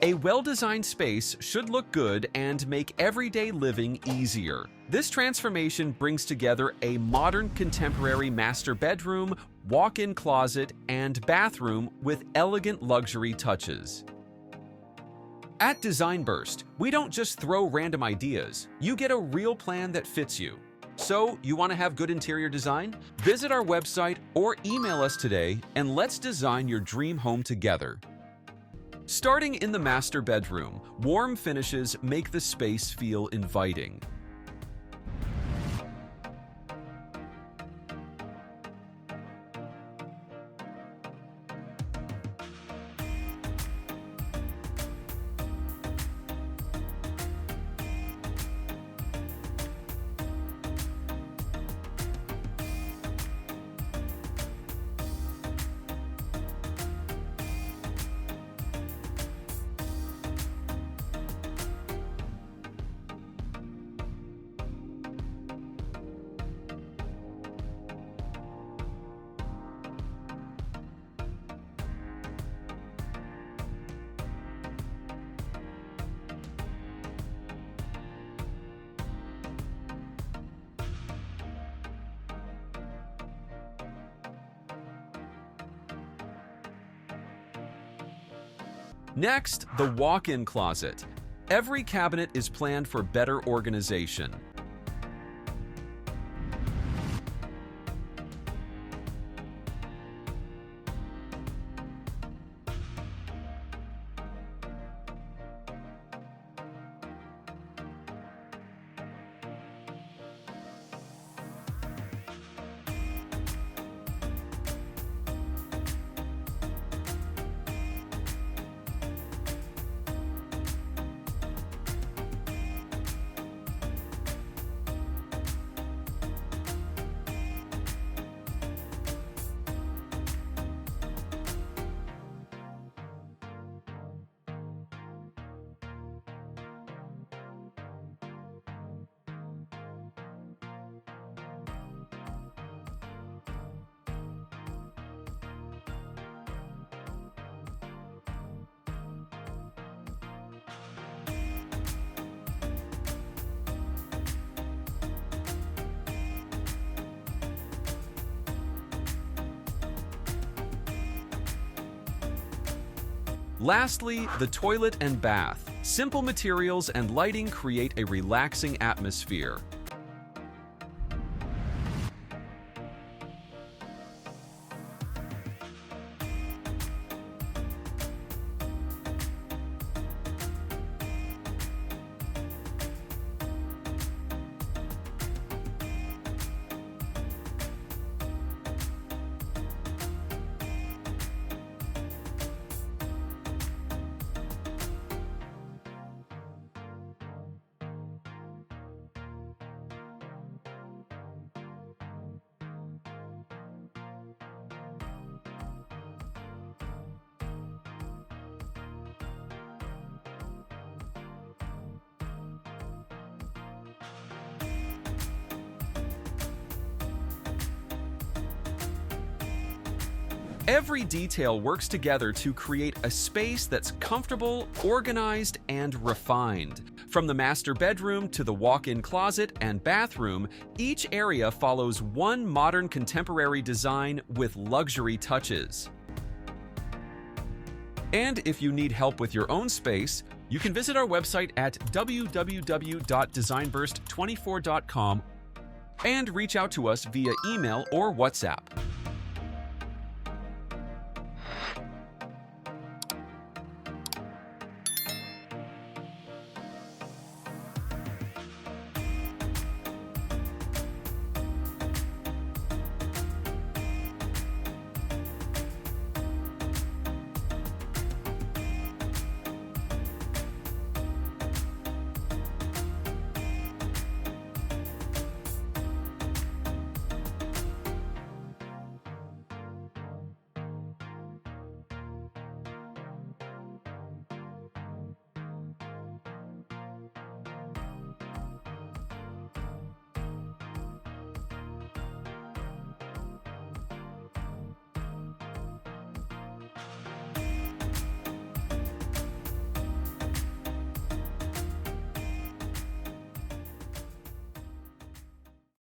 A well-designed space should look good and make everyday living easier. This transformation brings together a modern contemporary master bedroom, walk-in closet, and bathroom with elegant luxury touches. At Design Burst, we don't just throw random ideas, you get a real plan that fits you. So, you want to have good interior design? Visit our website or email us today and let's design your dream home together. Starting in the master bedroom, warm finishes make the space feel inviting. Next, the walk-in closet. Every cabinet is planned for better organization. Lastly, the toilet and bath. Simple materials and lighting create a relaxing atmosphere. Every detail works together to create a space that's comfortable, organized, and refined. From the master bedroom to the walk-in closet and bathroom, each area follows one modern contemporary design with luxury touches. And if you need help with your own space, you can visit our website at www.designburst24.com and reach out to us via email or WhatsApp.